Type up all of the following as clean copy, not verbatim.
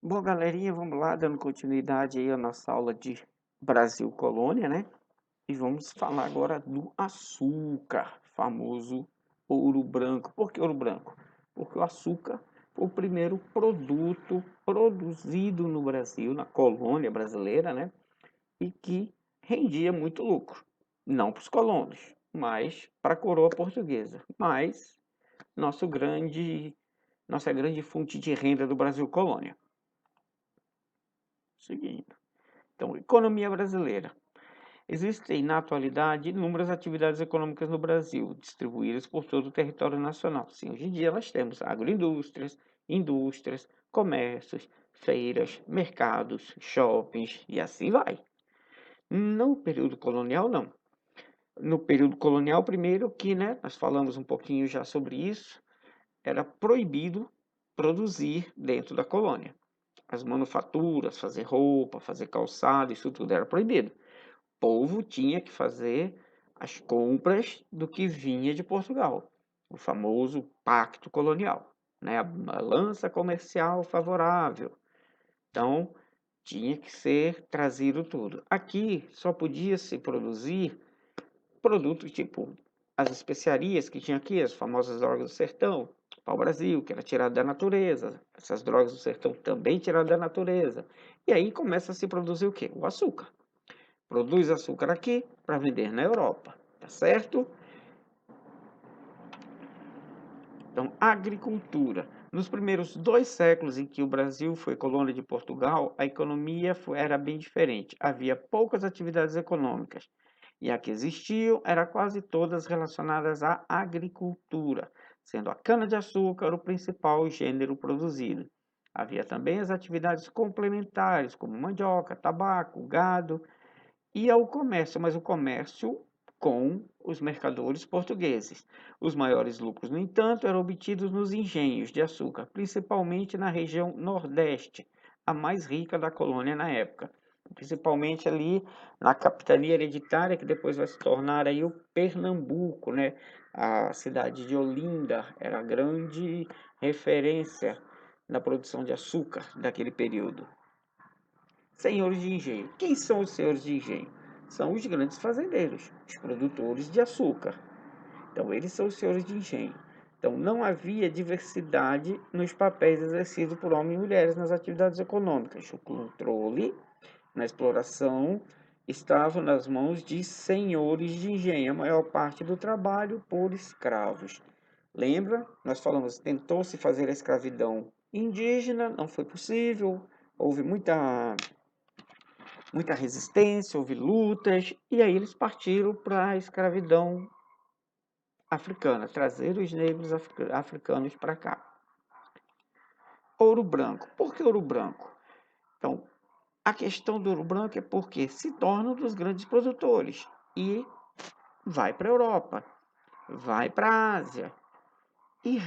Bom, galerinha, vamos lá, dando continuidade aí à nossa aula de Brasil Colônia, né? E vamos falar agora do açúcar, famoso ouro branco. Por que ouro branco? Porque o açúcar foi o primeiro produto produzido no Brasil, na colônia brasileira, né? E que rendia muito lucro. Não para os colonos, mas para a coroa portuguesa. Mas nossa grande fonte de renda do Brasil Colônia. Seguindo. Então, economia brasileira. Existem, na atualidade, inúmeras atividades econômicas no Brasil, distribuídas por todo o território nacional. Sim, hoje em dia nós temos agroindústrias, indústrias, comércios, feiras, mercados, shoppings e assim vai. No período colonial, não. No período colonial, primeiro que, né, nós falamos um pouquinho já sobre isso, era proibido produzir dentro da colônia. As manufaturas, fazer roupa, fazer calçado, isso tudo era proibido. O povo tinha que fazer as compras do que vinha de Portugal, o famoso pacto colonial, né? A balança comercial favorável. Então, tinha que ser trazido tudo. Aqui só podia se produzir produtos tipo as especiarias que tinha aqui, as famosas drogas do sertão, pau-brasil, que era tirado da natureza. Essas drogas do sertão também tiradas da natureza. E aí começa a se produzir o quê? O açúcar. Produz açúcar aqui para vender na Europa, tá certo? Então, agricultura. Nos primeiros 2 séculos em que o Brasil foi colônia de Portugal, a economia era bem diferente. Havia poucas atividades econômicas. E a que existiam eram quase todas relacionadas à agricultura, sendo a cana-de-açúcar o principal gênero produzido. Havia também as atividades complementares, como mandioca, tabaco, gado, e ao comércio, mas o comércio com os mercadores portugueses. Os maiores lucros, no entanto, eram obtidos nos engenhos de açúcar, principalmente na região Nordeste, a mais rica da colônia na época. Principalmente ali na capitania hereditária, que depois vai se tornar aí o Pernambuco, né? A cidade de Olinda era a grande referência na produção de açúcar daquele período. Senhores de engenho. Quem são os senhores de engenho? São os grandes fazendeiros, os produtores de açúcar. Então, eles são os senhores de engenho. Então, não havia diversidade nos papéis exercidos por homens e mulheres nas atividades econômicas. O controle na exploração estava nas mãos de senhores de engenho, a maior parte do trabalho por escravos. Lembra? Nós falamos, tentou-se fazer a escravidão indígena, não foi possível, houve muita resistência, houve lutas, e aí eles partiram para a escravidão africana, trazer os negros africanos para cá. Ouro branco. Por que ouro branco? Então, a questão do ouro branco é porque se torna um dos grandes produtores e vai para a Europa, vai para a Ásia e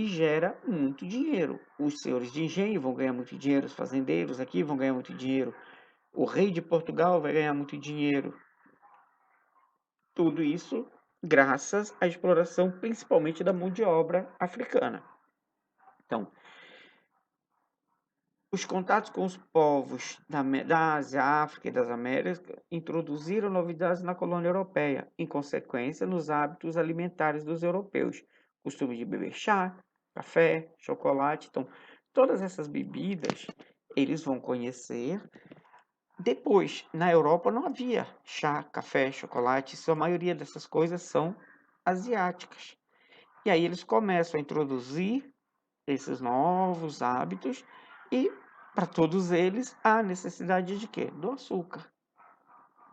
gera muito dinheiro. Os senhores de engenho vão ganhar muito dinheiro, os fazendeiros aqui vão ganhar muito dinheiro, o rei de Portugal vai ganhar muito dinheiro. Tudo isso graças à exploração principalmente da mão de obra africana. Então, os contatos com os povos da Ásia, África e das Américas introduziram novidades na colônia europeia, em consequência nos hábitos alimentares dos europeus, costume de beber chá, café, chocolate. Então, todas essas bebidas eles vão conhecer. Depois, na Europa não havia chá, café, chocolate, a maioria dessas coisas são asiáticas. E aí eles começam a introduzir esses novos hábitos e para todos eles a necessidade de quê? Do açúcar.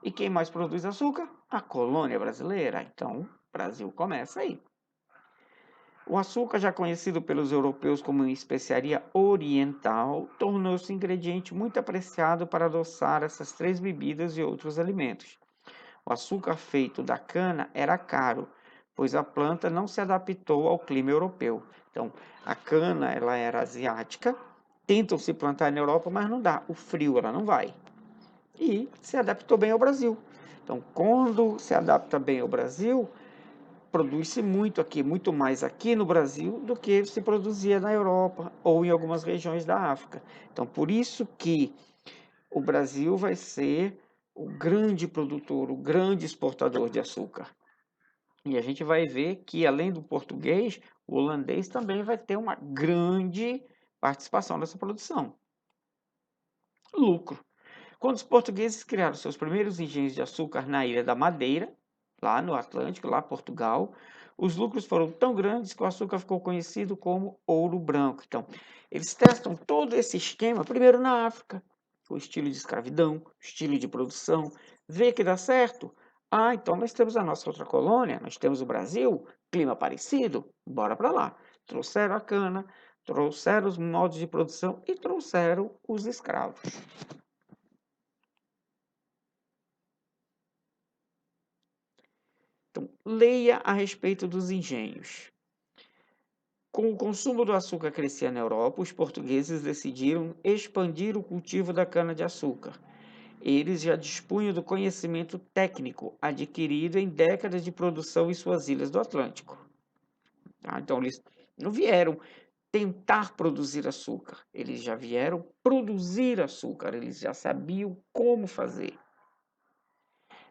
E quem mais produz açúcar? A colônia brasileira. Então, o Brasil começa aí. O açúcar, já conhecido pelos europeus como especiaria oriental, tornou-se um ingrediente muito apreciado para adoçar essas 3 bebidas e outros alimentos. O açúcar feito da cana era caro, pois a planta não se adaptou ao clima europeu. Então, a cana ela era asiática, tentam se plantar na Europa, mas não dá. O frio ela não vai. E se adaptou bem ao Brasil. Então, quando se adapta bem ao Brasil, produz-se muito aqui, muito mais aqui no Brasil do que se produzia na Europa ou em algumas regiões da África. Então, por isso que o Brasil vai ser o grande produtor, o grande exportador de açúcar. E a gente vai ver que, além do português, o holandês também vai ter uma grande participação nessa produção. Lucro. Quando os portugueses criaram seus primeiros engenhos de açúcar na Ilha da Madeira, lá no Atlântico, lá em Portugal, os lucros foram tão grandes que o açúcar ficou conhecido como ouro branco. Então, eles testam todo esse esquema primeiro na África, o estilo de escravidão, o estilo de produção, vê que dá certo. Ah, então nós temos a nossa outra colônia, nós temos o Brasil, clima parecido, bora para lá. Trouxeram a cana, trouxeram os modos de produção e trouxeram os escravos. Então, leia a respeito dos engenhos. Com o consumo do açúcar crescer na Europa, os portugueses decidiram expandir o cultivo da cana-de-açúcar. Eles já dispunham do conhecimento técnico adquirido em décadas de produção em suas ilhas do Atlântico. Tá? Então, eles não vieram tentar produzir açúcar, eles já vieram produzir açúcar, eles já sabiam como fazer.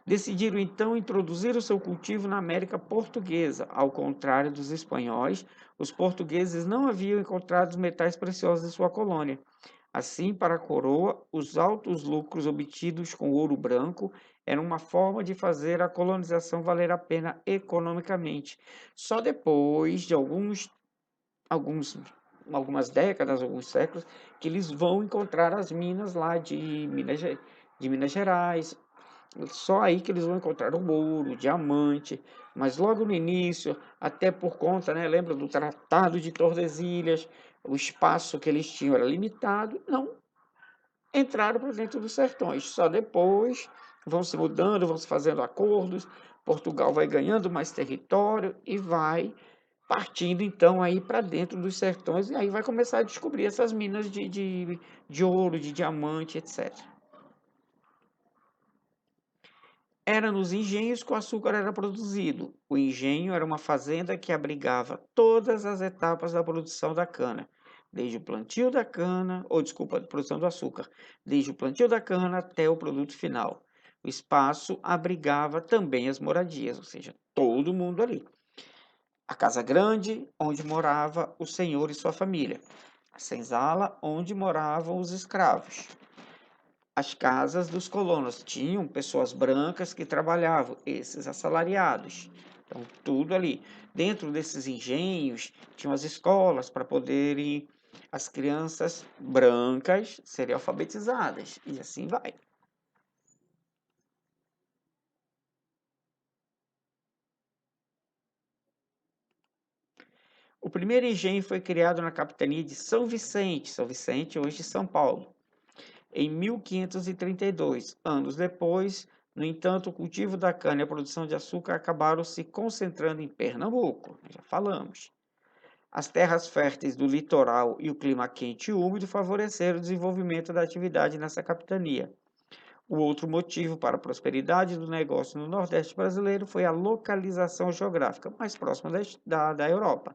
Decidiram então introduzir o seu cultivo na América Portuguesa. Ao contrário dos espanhóis, os portugueses não haviam encontrado os metais preciosos em sua colônia. Assim, para a coroa, os altos lucros obtidos com ouro branco eram uma forma de fazer a colonização valer a pena economicamente. Só depois de algumas décadas, alguns séculos, que eles vão encontrar as minas lá de Minas Gerais, só aí que eles vão encontrar o ouro, o diamante, mas logo no início, até por conta, né, lembra do Tratado de Tordesilhas, o espaço que eles tinham era limitado, não entraram para dentro dos sertões. Só depois vão se mudando, vão se fazendo acordos, Portugal vai ganhando mais território e vai partindo então aí para dentro dos sertões e aí vai começar a descobrir essas minas de ouro, de diamante, etc. Era nos engenhos que o açúcar era produzido. O engenho era uma fazenda que abrigava todas as etapas da produção da cana, desde o plantio da cana, ou desculpa, produção do açúcar, desde o plantio da cana até o produto final. O espaço abrigava também as moradias, ou seja, todo mundo ali. A casa grande, onde morava o senhor e sua família. A senzala, onde moravam os escravos. As casas dos colonos tinham pessoas brancas que trabalhavam, esses assalariados. Então, tudo ali. Dentro desses engenhos, tinham as escolas para poderem as crianças brancas serem alfabetizadas. E assim vai. O primeiro engenho foi criado na capitania de São Vicente, hoje São Paulo, em 1532. Anos depois, no entanto, o cultivo da cana e a produção de açúcar acabaram se concentrando em Pernambuco, já falamos. As terras férteis do litoral e o clima quente e úmido favoreceram o desenvolvimento da atividade nessa capitania. O outro motivo para a prosperidade do negócio no Nordeste brasileiro foi a localização geográfica mais próxima da Europa.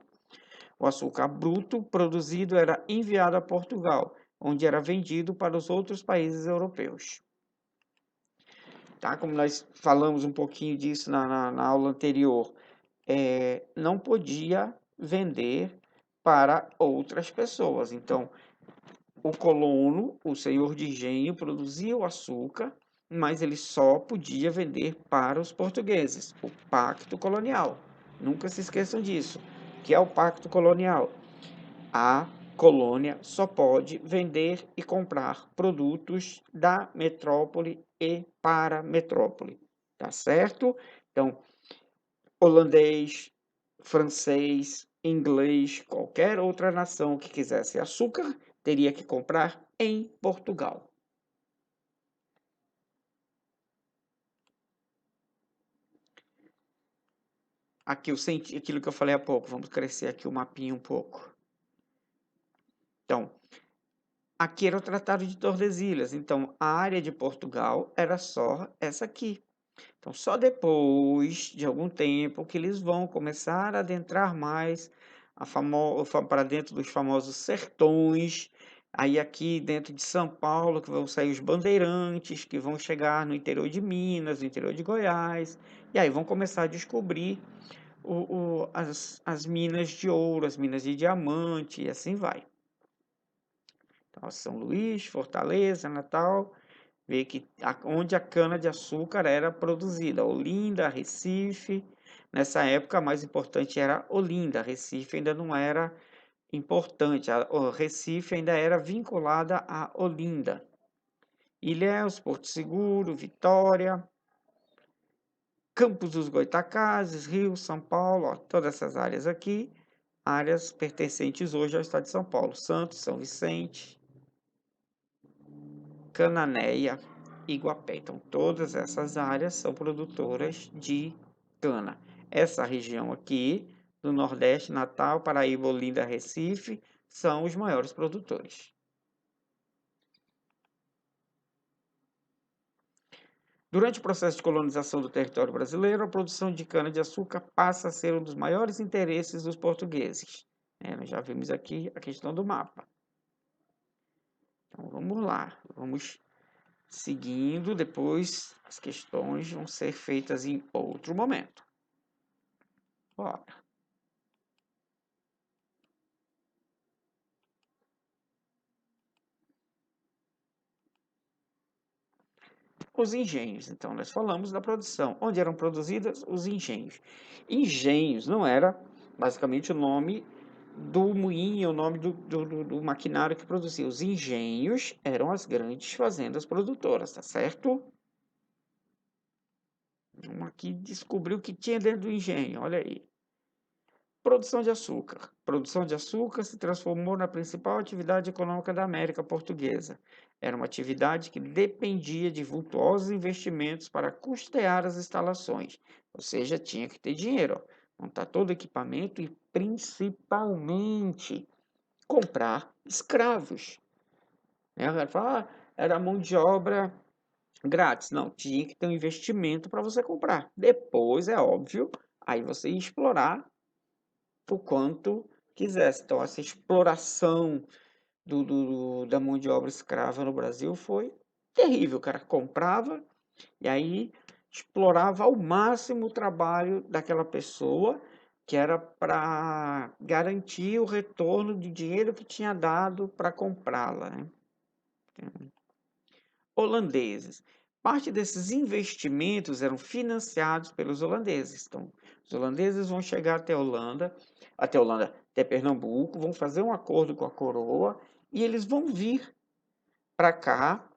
O açúcar bruto produzido era enviado a Portugal, onde era vendido para os outros países europeus. Tá? Como nós falamos um pouquinho disso na aula anterior, não podia vender para outras pessoas. Então, o colono, o senhor de engenho, produzia o açúcar, mas ele só podia vender para os portugueses. O pacto colonial. Nunca se esqueçam disso. O que é o pacto colonial? A colônia só pode vender e comprar produtos da metrópole e para a metrópole, tá certo? Então, holandês, francês, inglês, qualquer outra nação que quisesse açúcar, teria que comprar em Portugal. Aqui eu senti aquilo que eu falei há pouco, vamos crescer aqui o mapinha um pouco. Então, aqui era o Tratado de Tordesilhas, então a área de Portugal era só essa aqui. Então, só depois de algum tempo que eles vão começar a adentrar mais para dentro dos famosos sertões. Aí aqui dentro de São Paulo, que vão sair os bandeirantes, que vão chegar no interior de Minas, no interior de Goiás, e aí vão começar a descobrir as minas de ouro, as minas de diamante, e assim vai. Então, São Luís, Fortaleza, Natal, ver que onde a cana-de-açúcar era produzida, Olinda, Recife. Nessa época, a mais importante era Olinda, Recife ainda não era importante, o Recife ainda era vinculada a Olinda. Ilhéus, Porto Seguro, Vitória, Campos dos Goytacazes, Rio, São Paulo, ó, todas essas áreas aqui, áreas pertencentes hoje ao estado de São Paulo, Santos, São Vicente, Cananéia, Iguapé. Então, todas essas áreas são produtoras de cana. Essa região aqui, do Nordeste, Natal, Paraíba, Olinda, Recife, são os maiores produtores. Durante o processo de colonização do território brasileiro, a produção de cana-de-açúcar passa a ser um dos maiores interesses dos portugueses. Nós já vimos aqui a questão do mapa. Então, vamos lá, vamos seguindo, depois as questões vão ser feitas em outro momento. Bora. Os engenhos. Então, nós falamos da produção. Onde eram produzidas? Os engenhos. Engenhos não era basicamente o nome do moinho, o nome do maquinário que produzia. Os engenhos eram as grandes fazendas produtoras, tá certo? Vamos aqui descobrir o que tinha dentro do engenho, olha aí. Produção de açúcar. Produção de açúcar se transformou na principal atividade econômica da América Portuguesa. Era uma atividade que dependia de vultuosos investimentos para custear as instalações. Ou seja, tinha que ter dinheiro, montar todo o equipamento e, principalmente, comprar escravos. Era mão de obra grátis. Não, tinha que ter um investimento para você comprar. Depois, é óbvio, aí você ia explorar o quanto quisesse. Então, essa exploração da mão de obra escrava no Brasil foi terrível. O cara comprava e aí explorava ao máximo o trabalho daquela pessoa, que era para garantir o retorno do dinheiro que tinha dado para comprá-la, né? Holandeses. Parte desses investimentos eram financiados pelos holandeses. Então, os holandeses vão chegar até Pernambuco, vão fazer um acordo com a coroa e eles vão vir para cá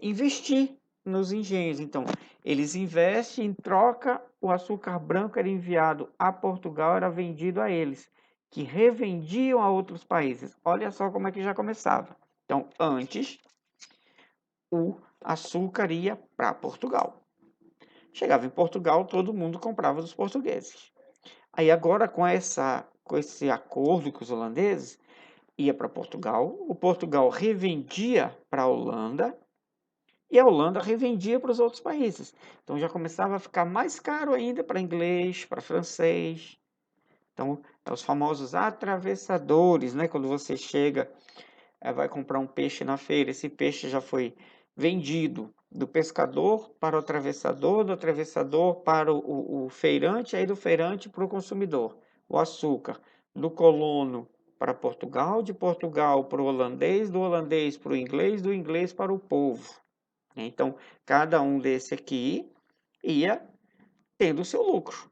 investir nos engenhos. Então, eles investem, em troca, o açúcar branco era enviado a Portugal, era vendido a eles, que revendiam a outros países. Olha só como é que já começava. Então, antes, o açúcar ia para Portugal. Chegava em Portugal, todo mundo comprava dos portugueses. Aí agora com esse acordo com os holandeses, ia para Portugal, o Portugal revendia para a Holanda e a Holanda revendia para os outros países. Então já começava a ficar mais caro ainda para inglês, para francês. Então, os famosos atravessadores, né? Quando você chega, vai comprar um peixe na feira, esse peixe já foi vendido do pescador para o atravessador, do atravessador para o feirante, aí do feirante para o consumidor. O açúcar do colono para Portugal, de Portugal para o holandês, do holandês para o inglês, do inglês para o povo. Então, cada um desse aqui ia tendo o seu lucro.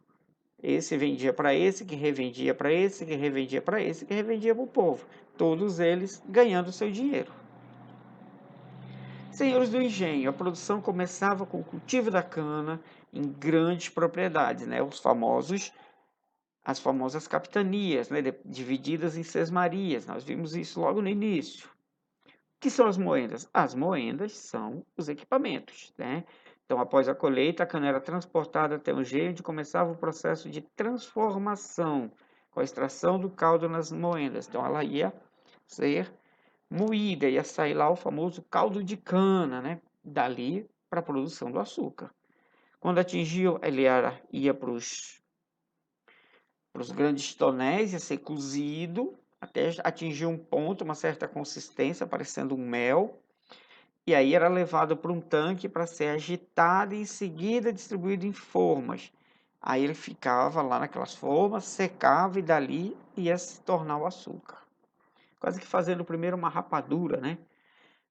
Esse vendia para esse, que revendia para esse, que revendia para esse, que revendia para o povo. Todos eles ganhando seu dinheiro. Senhores do engenho, a produção começava com o cultivo da cana em grandes propriedades, né? As famosas capitanias, né? Divididas em sesmarias. Nós vimos isso logo no início. O que são as moendas? As moendas são os equipamentos, né? Então, após a colheita, a cana era transportada até o engenho, onde começava o processo de transformação, com a extração do caldo nas moendas. Então, ela ia ser moída, ia sair lá o famoso caldo de cana, né? Dali para a produção do açúcar. Quando atingiu, ia para os grandes tonéis, ia ser cozido, até atingir um ponto, uma certa consistência, parecendo um mel. E aí era levado para um tanque para ser agitado e em seguida distribuído em formas. Aí ele ficava lá naquelas formas, secava e dali ia se tornar o açúcar. Quase que fazendo primeiro uma rapadura, né?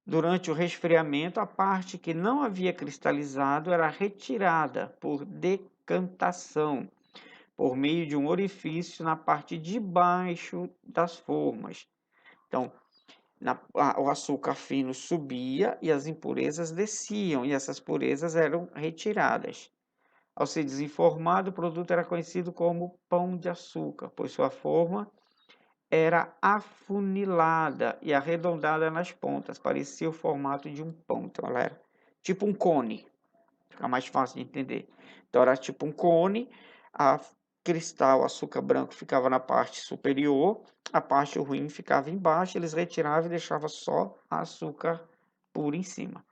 Durante o resfriamento, a parte que não havia cristalizado era retirada por decantação, por meio de um orifício na parte de baixo das formas. Então, o açúcar fino subia e as impurezas desciam, e essas purezas eram retiradas. Ao ser desenformado, o produto era conhecido como pão de açúcar, pois sua forma era afunilada e arredondada nas pontas, parecia o formato de um pão. Então, ela era tipo um cone, fica mais fácil de entender. Então, era tipo um cone, a cristal, açúcar branco ficava na parte superior, a parte ruim ficava embaixo, eles retiravam e deixavam só açúcar puro em cima.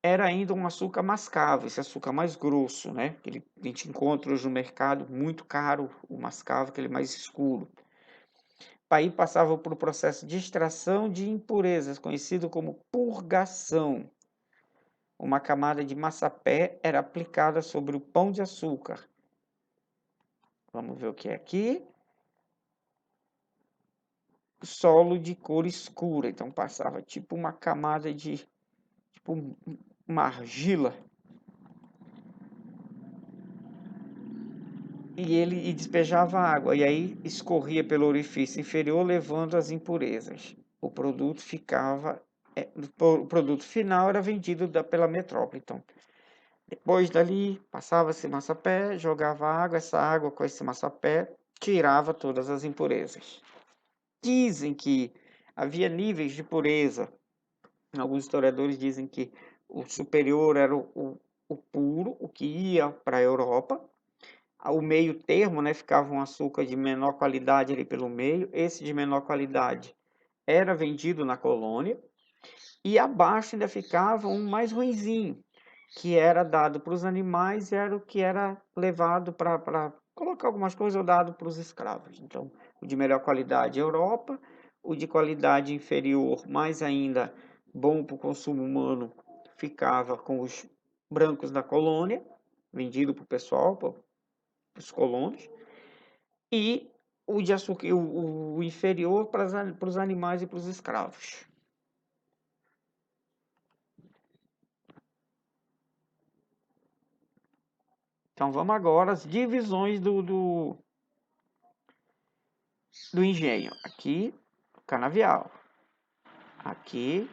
Era ainda um açúcar mascavo, esse açúcar mais grosso, né? Que a gente encontra hoje no mercado, muito caro, o mascavo, aquele mais escuro. Aí passava por um processo de extração de impurezas, conhecido como purgação. Uma camada de massapé era aplicada sobre o pão de açúcar. Vamos ver o que é aqui. Solo de cor escura. Então passava tipo uma camada de tipo uma argila. E despejava água. E aí escorria pelo orifício inferior, levando as impurezas. O produto o produto final era vendido pela metrópole. Então, depois dali, passava-se massapé, jogava água, essa água com esse massapé tirava todas as impurezas. Dizem que havia níveis de pureza. Alguns historiadores dizem que o superior era o puro, o que ia para a Europa. O meio termo, né, ficava um açúcar de menor qualidade ali pelo meio. Esse de menor qualidade era vendido na colônia. E abaixo ainda ficava um mais ruinzinho, que era dado para os animais e era o que era levado para colocar algumas coisas ou dado para os escravos. Então, o de melhor qualidade, Europa, o de qualidade inferior, mais ainda bom para o consumo humano, ficava com os brancos da colônia, vendido para o pessoal, para os colonos, e o de açúcar, o inferior para os animais e para os escravos. Então vamos agora às divisões do engenho. Aqui, canavial. Aqui,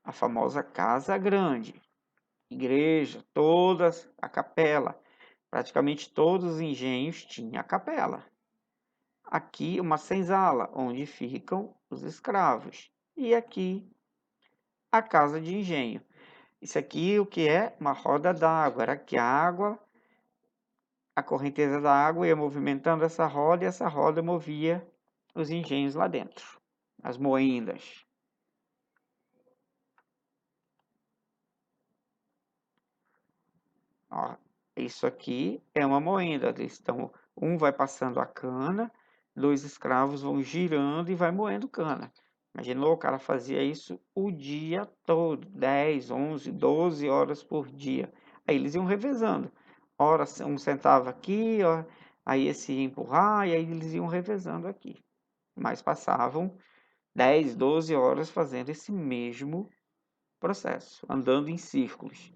a famosa Casa Grande. Igreja, todas, a capela. Praticamente todos os engenhos tinham a capela. Aqui, uma senzala, onde ficam os escravos. E aqui, a casa de engenho. Isso aqui, o que é? Uma roda d'água. Era que a água, a correnteza da água ia movimentando essa roda e essa roda movia os engenhos lá dentro. As moendas. Ó, isso aqui é uma moenda. Então, um vai passando a cana, dois escravos vão girando e vai moendo cana. Imaginou? O cara fazia isso o dia todo, 10, 11, 12 horas por dia. Aí eles iam revezando. Ora, um sentava aqui, ó, aí esse ia empurrar, e aí eles iam revezando aqui. Mas passavam 10, 12 horas fazendo esse mesmo processo, andando em círculos.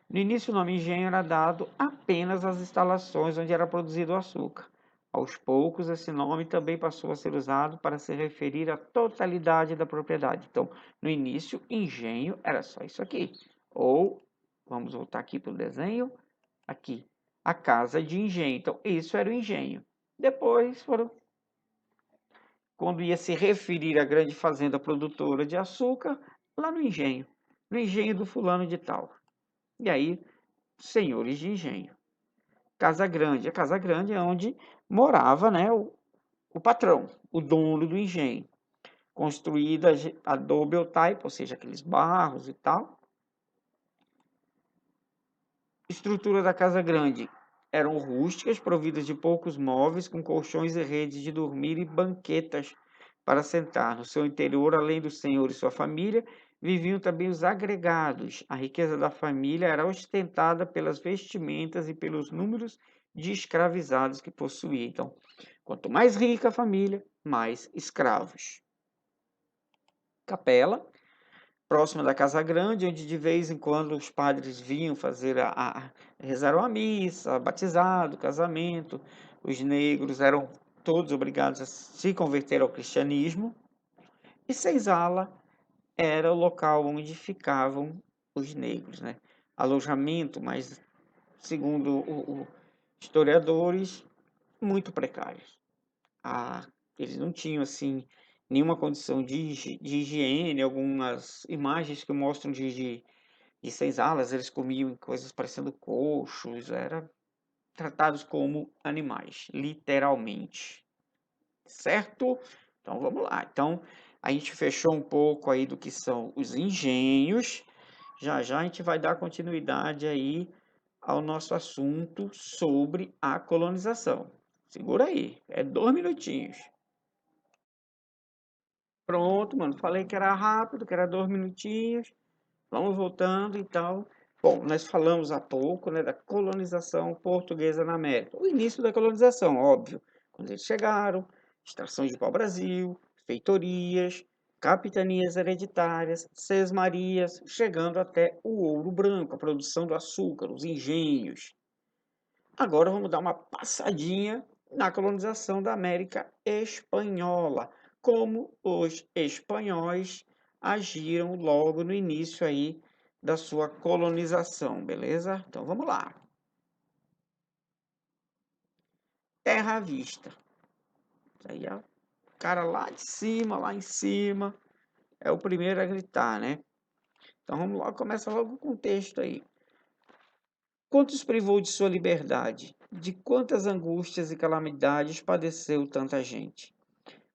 No início, o nome engenho era dado apenas às instalações onde era produzido o açúcar. Aos poucos, esse nome também passou a ser usado para se referir à totalidade da propriedade. Então, no início, engenho era só isso aqui. Ou, vamos voltar aqui para o desenho, aqui, a casa de engenho. Então, isso era o engenho. Depois quando ia se referir à grande fazenda produtora de açúcar, lá no engenho do fulano de tal. E aí, senhores de engenho. Casa Grande. A Casa Grande é onde morava, né, o patrão, o dono do engenho. Construída a double type, ou seja, aqueles barros e tal. Estrutura da casa grande. Eram rústicas, providas de poucos móveis, com colchões e redes de dormir e banquetas para sentar. No seu interior, além do senhor e sua família, viviam também os agregados. A riqueza da família era ostentada pelas vestimentas e pelos números de escravizados que possuía. Então, quanto mais rica a família, mais escravos. Capela, próxima da casa grande, onde de vez em quando os padres vinham fazer rezar uma missa, batizado, casamento. Os negros eram todos obrigados a se converter ao cristianismo. E senzala era o local onde ficavam os negros, né? Alojamento, mas segundo historiadores, muito precários. Eles não tinham assim nenhuma condição de higiene. Algumas imagens que mostram de senzalas, eles comiam coisas parecendo coxos, eram tratados como animais, literalmente, certo? Então vamos lá. Então a gente fechou um pouco aí do que são os engenhos. Já já a gente vai dar continuidade aí ao nosso assunto sobre a colonização. Segura aí, é 2 minutinhos. Pronto, mano. Falei que era rápido, que era 2 minutinhos. Vamos voltando, então. Bom, nós falamos há pouco, né, da colonização portuguesa na América. O início da colonização, óbvio. Quando eles chegaram, extração de pau-brasil, feitorias, capitanias hereditárias, sesmarias, chegando até o ouro branco, a produção do açúcar, os engenhos. Agora vamos dar uma passadinha na colonização da América Espanhola, como os espanhóis agiram logo no início aí da sua colonização, beleza? Então vamos lá. Terra à vista. Isso aí é o cara lá em cima, é o primeiro a gritar, né? Então vamos lá, começa logo com o texto aí. Quantos privou de sua liberdade? De quantas angústias e calamidades padeceu tanta gente?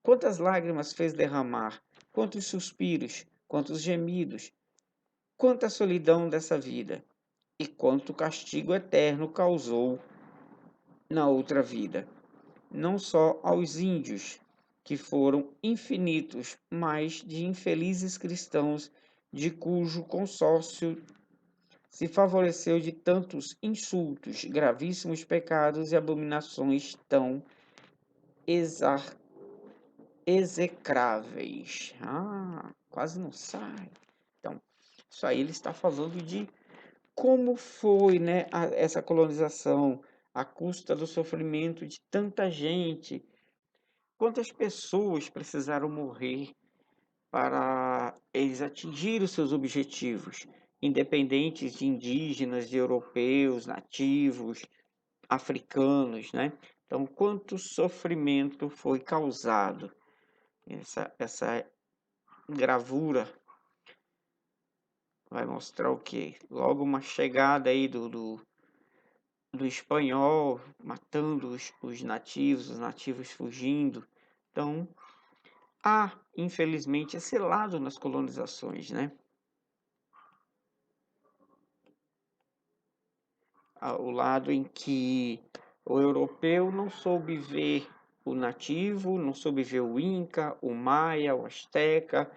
Quantas lágrimas fez derramar, quantos suspiros, quantos gemidos, quanta solidão dessa vida, e quanto castigo eterno causou na outra vida, não só aos índios, que foram infinitos, mas de infelizes cristãos, de cujo consórcio se favoreceu de tantos insultos, gravíssimos pecados e abominações tão execráveis. Quase não sai. Então, isso aí ele está falando de como foi, né, essa colonização, à custa do sofrimento de tanta gente. Quantas pessoas precisaram morrer para eles atingirem os seus objetivos, independentes de indígenas, de europeus, nativos, africanos, né? Então, quanto sofrimento foi causado? Essa gravura vai mostrar o quê? Logo uma chegada aí do espanhol, matando os nativos, os nativos fugindo. Então, há, infelizmente, esse lado nas colonizações, né? O lado em que o europeu não soube ver o nativo, não soube ver o Inca, o Maia, o Azteca,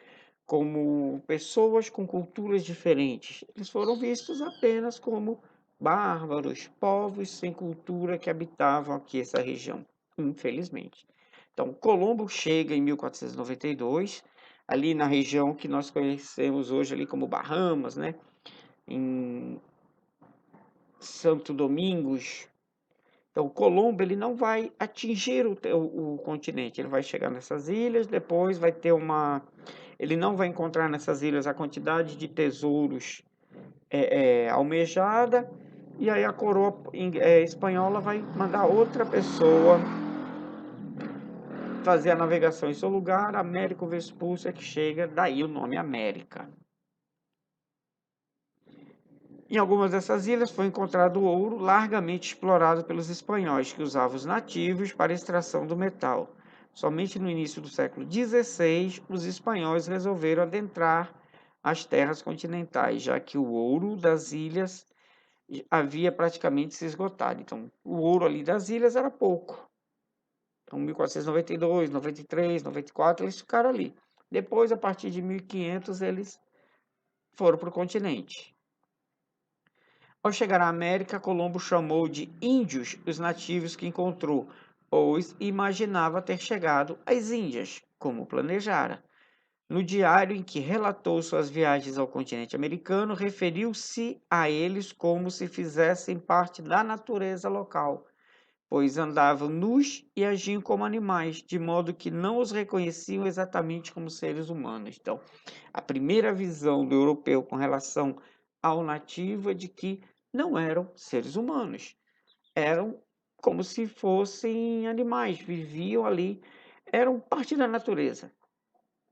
como pessoas com culturas diferentes. Eles foram vistos apenas como bárbaros, povos sem cultura que habitavam aqui essa região, infelizmente. Então, Colombo chega em 1492, ali na região que nós conhecemos hoje ali como Bahamas, né? Em Santo Domingos. Então, Colombo ele não vai atingir o continente, ele vai chegar nessas ilhas, depois vai ter ele não vai encontrar nessas ilhas a quantidade de tesouros almejada, e aí a coroa espanhola vai mandar outra pessoa fazer a navegação em seu lugar, Américo Vespúcio é que chega, daí o nome América. Em algumas dessas ilhas foi encontrado ouro largamente explorado pelos espanhóis, que usavam os nativos para a extração do metal. Somente no início do século XVI, os espanhóis resolveram adentrar as terras continentais, já que o ouro das ilhas havia praticamente se esgotado. Então, o ouro ali das ilhas era pouco. Então, 1492, 93, 94, eles ficaram ali. Depois, a partir de 1500, eles foram para o continente. Ao chegar à América, Colombo chamou de índios os nativos que encontrou, pois imaginava ter chegado às Índias, como planejara. No diário em que relatou suas viagens ao continente americano, referiu-se a eles como se fizessem parte da natureza local, pois andavam nus e agiam como animais, de modo que não os reconheciam exatamente como seres humanos. Então, a primeira visão do europeu com relação ao nativo é de que não eram seres humanos, eram como se fossem animais, viviam ali, eram parte da natureza.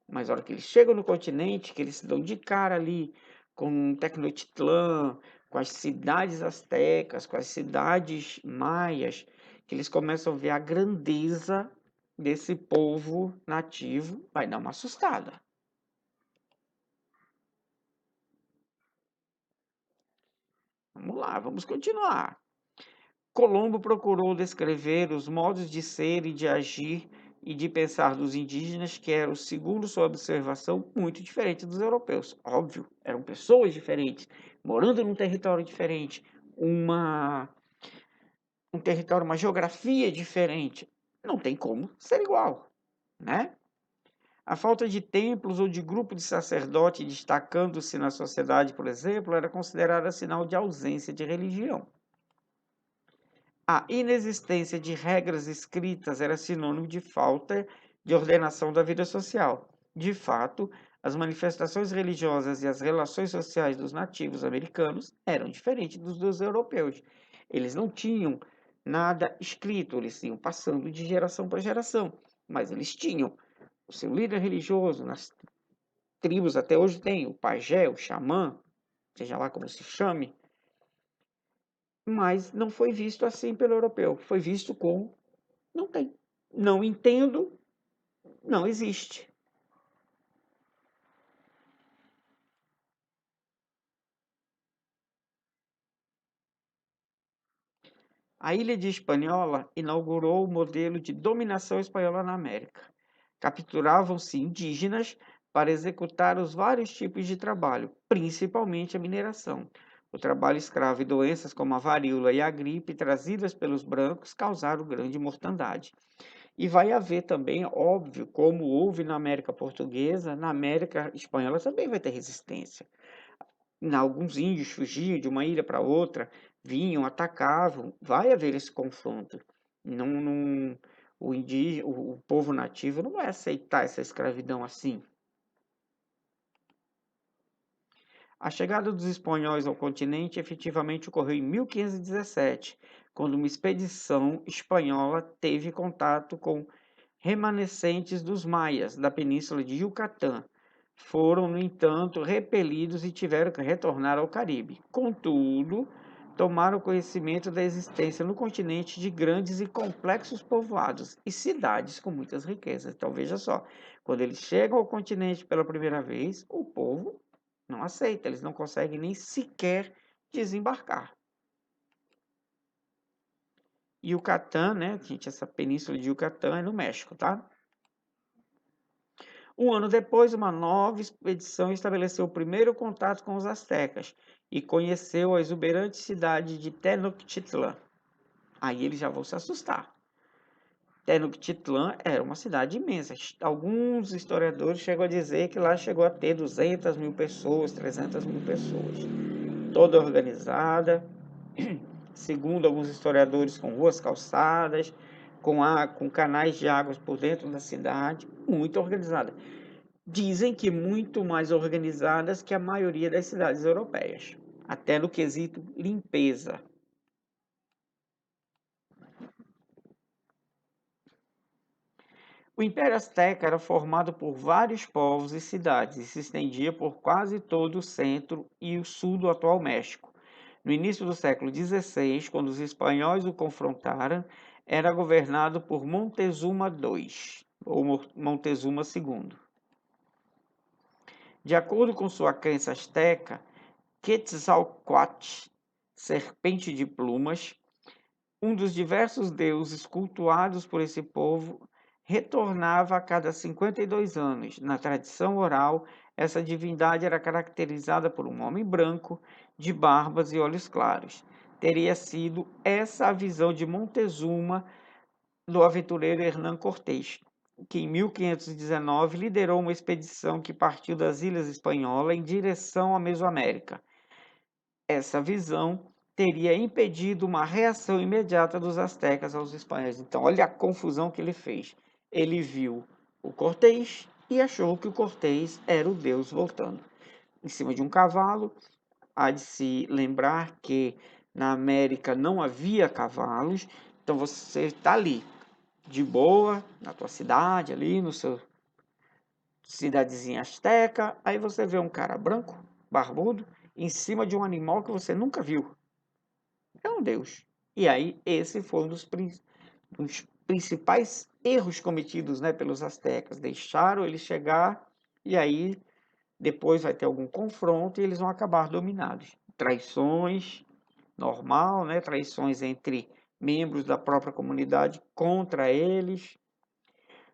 Mas a hora que eles chegam no continente, que eles se dão de cara ali com Tecnotitlã, com as cidades astecas, com as cidades maias, que eles começam a ver a grandeza desse povo nativo, vai dar uma assustada. Vamos lá, vamos continuar. Colombo procurou descrever os modos de ser e de agir e de pensar dos indígenas, que eram, segundo sua observação, muito diferentes dos europeus. Óbvio, eram pessoas diferentes, morando num território diferente, um território, uma geografia diferente. Não tem como ser igual, né? A falta de templos ou de grupo de sacerdote destacando-se na sociedade, por exemplo, era considerada sinal de ausência de religião. A inexistência de regras escritas era sinônimo de falta de ordenação da vida social. De fato, as manifestações religiosas e as relações sociais dos nativos americanos eram diferentes dos europeus. Eles não tinham nada escrito, eles iam passando de geração para geração, mas eles tinham o seu líder religioso, nas tribos até hoje tem o pajé, o xamã, seja lá como se chame, mas não foi visto assim pelo europeu, foi visto como não tem. Não entendo, não existe. A ilha de Hispaniola inaugurou o modelo de dominação espanhola na América. Capturavam-se indígenas para executar os vários tipos de trabalho, principalmente a mineração. O trabalho escravo e doenças como a varíola e a gripe trazidas pelos brancos causaram grande mortandade. E vai haver também, óbvio, como houve na América Portuguesa, na América Espanhola também vai ter resistência. Alguns índios fugiam de uma ilha para outra, vinham, atacavam, vai haver esse confronto. Não, não, o povo nativo não vai aceitar essa escravidão assim. A chegada dos espanhóis ao continente efetivamente ocorreu em 1517, quando uma expedição espanhola teve contato com remanescentes dos maias da península de Yucatán. Foram, no entanto, repelidos e tiveram que retornar ao Caribe. Contudo, tomaram conhecimento da existência no continente de grandes e complexos povoados e cidades com muitas riquezas. Então, veja só, quando eles chegam ao continente pela primeira vez, o povo não aceita, eles não conseguem nem sequer desembarcar. Yucatán, né, gente, essa península de Yucatán é no México, tá? Um ano depois, uma nova expedição estabeleceu o primeiro contato com os astecas e conheceu a exuberante cidade de Tenochtitlan. Aí eles já vão se assustar. Tenochtitlan era uma cidade imensa. Alguns historiadores chegam a dizer que lá chegou a ter 200 mil pessoas, 300 mil pessoas. Toda organizada, segundo alguns historiadores, com ruas calçadas, com canais de águas por dentro da cidade, muito organizada. Dizem que muito mais organizadas que a maioria das cidades europeias, até no quesito limpeza. O Império Azteca era formado por vários povos e cidades e se estendia por quase todo o centro e o sul do atual México. No início do século XVI, quando os espanhóis o confrontaram, era governado por Montezuma II, ou Montezuma II. De acordo com sua crença azteca, Quetzalcoatl serpente de plumas, um dos diversos deuses cultuados por esse povo, retornava a cada 52 anos. Na tradição oral, essa divindade era caracterizada por um homem branco, de barbas e olhos claros. Teria sido essa a visão de Montezuma do aventureiro Hernán Cortés, que em 1519 liderou uma expedição que partiu das Ilhas Espanholas em direção à Mesoamérica. Essa visão teria impedido uma reação imediata dos astecas aos espanhóis. Então, olha a confusão que ele fez. Ele viu o Cortés e achou que o Cortés era o Deus voltando em cima de um cavalo. Há de se lembrar que na América não havia cavalos, então você está ali, de boa, na tua cidade, ali no seu cidadezinha asteca, aí você vê um cara branco, barbudo, em cima de um animal que você nunca viu. É um deus. E aí esse foi um dos principais erros cometidos, né, pelos astecas. Deixaram ele chegar e aí depois vai ter algum confronto e eles vão acabar dominados. Traições, normal, né? Traições entre membros da própria comunidade contra eles.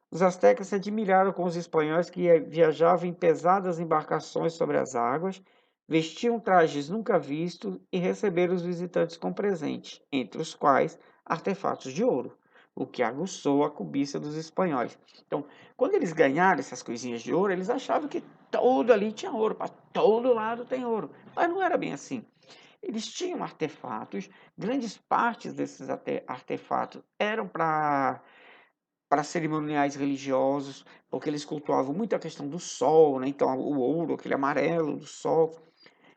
Os astecas se admiraram com os espanhóis que viajavam em pesadas embarcações sobre as águas, vestiam trajes nunca vistos e receberam os visitantes com presentes, entre os quais artefatos de ouro, o que aguçou a cobiça dos espanhóis. Então, quando eles ganharam essas coisinhas de ouro, eles achavam que todo ali tinha ouro, para todo lado tem ouro. Mas não era bem assim. Eles tinham artefatos, grandes partes desses artefatos eram para cerimoniais religiosos, porque eles cultuavam muito a questão do sol, né? Então o ouro, aquele amarelo do sol.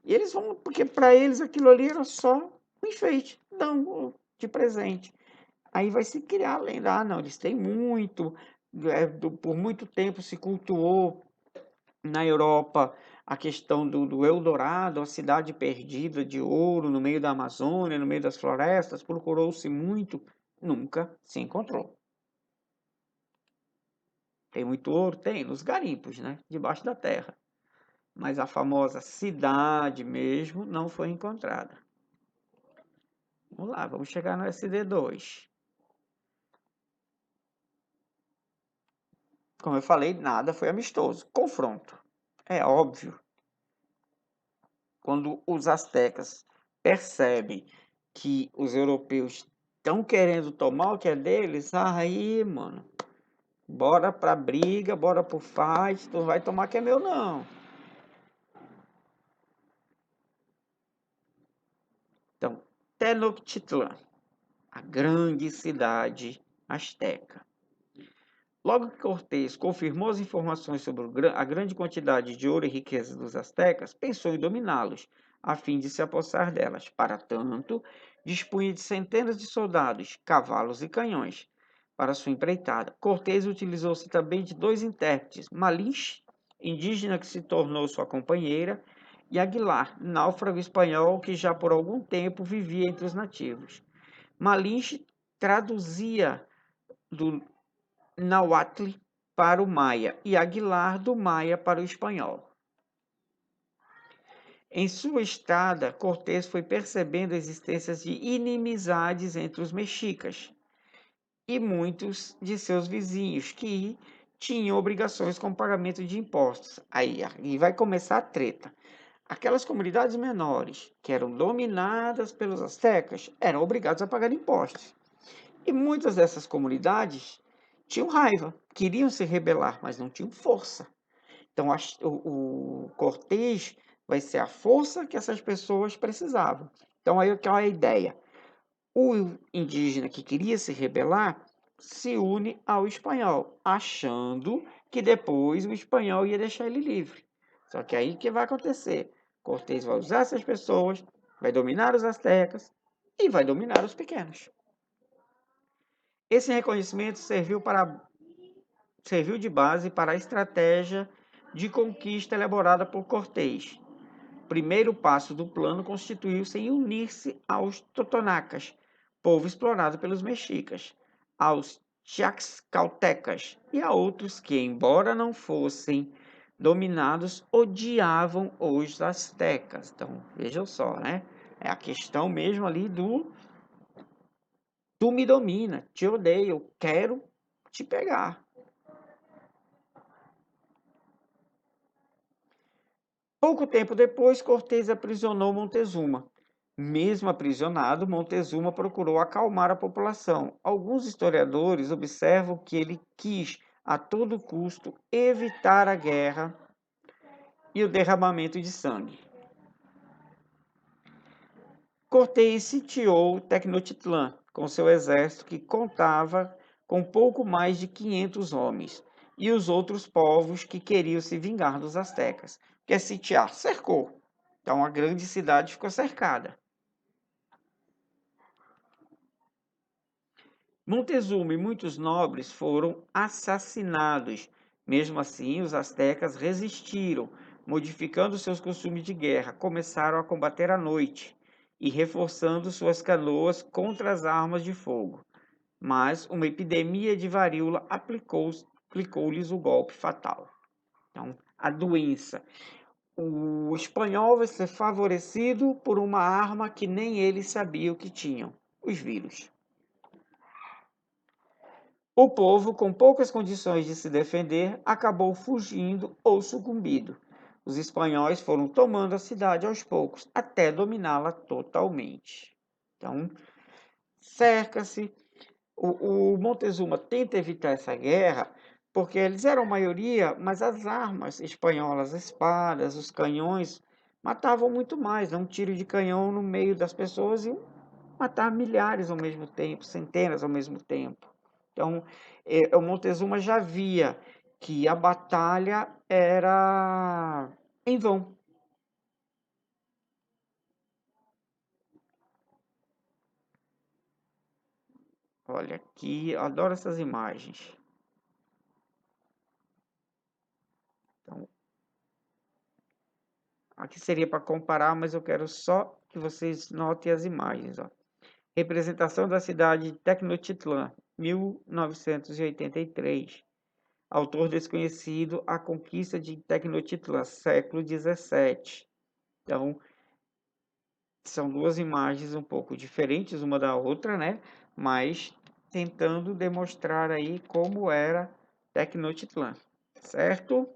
E eles vão, porque para eles aquilo ali era só um enfeite, não de presente. Aí vai se criar a lenda, ah, não, eles têm muito, por muito tempo se cultuou na Europa a questão do Eldorado, a cidade perdida de ouro no meio da Amazônia, no meio das florestas, procurou-se muito, nunca se encontrou. Tem muito ouro? Tem, nos garimpos, né? Debaixo da terra. Mas a famosa cidade mesmo não foi encontrada. Vamos lá, vamos chegar no SD2. Como eu falei, nada foi amistoso. Confronto. É óbvio. Quando os astecas percebem que os europeus estão querendo tomar o que é deles, aí, mano, bora pra briga, bora pro fight, tu não vai tomar que é meu, não. Então, Tenochtitlan, a grande cidade asteca. Logo que Cortés confirmou as informações sobre a grande quantidade de ouro e riqueza dos astecas, pensou em dominá-los, a fim de se apossar delas. Para tanto, dispunha de centenas de soldados, cavalos e canhões para sua empreitada. Cortés utilizou-se também de dois intérpretes, Malinche, indígena que se tornou sua companheira, e Aguilar, náufrago espanhol que já por algum tempo vivia entre os nativos. Malinche traduzia do Nahuatl para o maia e Aguilar do maia para o espanhol. Em sua estada, Cortés foi percebendo a existência de inimizades entre os mexicas e muitos de seus vizinhos que tinham obrigações com pagamento de impostos. Aí vai começar a treta. Aquelas comunidades menores que eram dominadas pelos astecas eram obrigadas a pagar impostos. E muitas dessas comunidades tinham raiva, queriam se rebelar, mas não tinham força. Então, o Cortés vai ser a força que essas pessoas precisavam. Então, aí qual é a ideia? O indígena que queria se rebelar se une ao espanhol, achando que depois o espanhol ia deixar ele livre. Só que aí o que vai acontecer? Cortés vai usar essas pessoas, vai dominar os astecas e vai dominar os pequenos. Esse reconhecimento serviu de base para a estratégia de conquista elaborada por Cortés. O primeiro passo do plano constituiu-se em unir-se aos totonacas, povo explorado pelos mexicas, aos tlaxcaltecas e a outros que, embora não fossem dominados, odiavam os astecas. Então, vejam só, né? É a questão mesmo ali do tu me domina, te odeio, eu quero te pegar. Pouco tempo depois, Cortés aprisionou Montezuma. Mesmo aprisionado, Montezuma procurou acalmar a população. Alguns historiadores observam que ele quis, a todo custo, evitar a guerra e o derramamento de sangue. Cortés sitiou Tecnotitlã com seu exército, que contava com pouco mais de 500 homens, e os outros povos que queriam se vingar dos astecas. Quer sitiar? Cercou. Então a grande cidade ficou cercada. Montezuma e muitos nobres foram assassinados. Mesmo assim, os astecas resistiram, modificando seus costumes de guerra, começaram a combater à noite e reforçando suas canoas contra as armas de fogo. Mas uma epidemia de varíola aplicou-lhes o golpe fatal. Então, a doença. O espanhol vai ser favorecido por uma arma que nem eles sabiam que tinham: os vírus. O povo, com poucas condições de se defender, acabou fugindo ou sucumbindo. Os espanhóis foram tomando a cidade aos poucos, até dominá-la totalmente. Então, cerca-se. O Montezuma tenta evitar essa guerra, porque eles eram maioria, mas as armas espanholas, as espadas, os canhões, matavam muito mais. Um tiro de canhão no meio das pessoas e matar milhares ao mesmo tempo, centenas ao mesmo tempo. Então, o Montezuma já via que a batalha era em vão. Olha aqui, eu adoro essas imagens. Então, aqui seria para comparar, mas eu quero só que vocês notem as imagens. Ó. Representação da cidade de Tecnotitlã, 1983. Autor desconhecido, A Conquista de Tecnotitlã, século 17. Então, são duas imagens um pouco diferentes uma da outra, né? Mas tentando demonstrar aí como era Tecnotitlã, certo?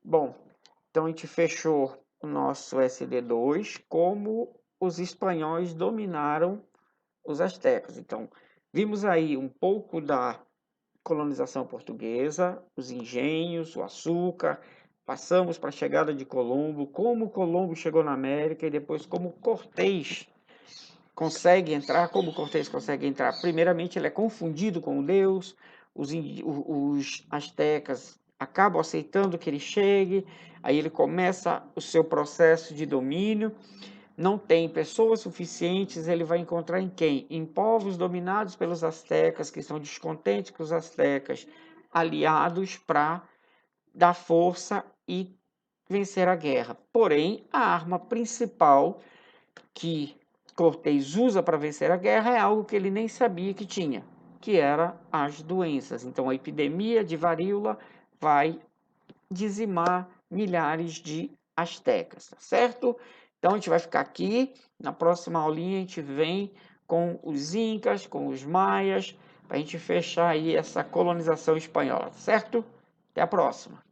Bom, então a gente fechou o nosso SD2, como os espanhóis dominaram os astecas. Então, vimos aí um pouco da colonização portuguesa, os engenhos, o açúcar, passamos para a chegada de Colombo, como Colombo chegou na América e depois como Cortés consegue entrar, como Cortés consegue entrar. Primeiramente, ele é confundido com Deus, os astecas acabam aceitando que ele chegue, aí ele começa o seu processo de domínio, não tem pessoas suficientes, ele vai encontrar em quem? Em povos dominados pelos astecas, que são descontentes com os astecas, aliados para dar força e vencer a guerra. Porém, a arma principal que Cortés usa para vencer a guerra é algo que ele nem sabia que tinha, que era as doenças. Então, a epidemia de varíola vai dizimar milhares de astecas, tá certo? Então, a gente vai ficar aqui. Na próxima aulinha, a gente vem com os incas, com os maias, para a gente fechar aí essa colonização espanhola, certo? Até a próxima.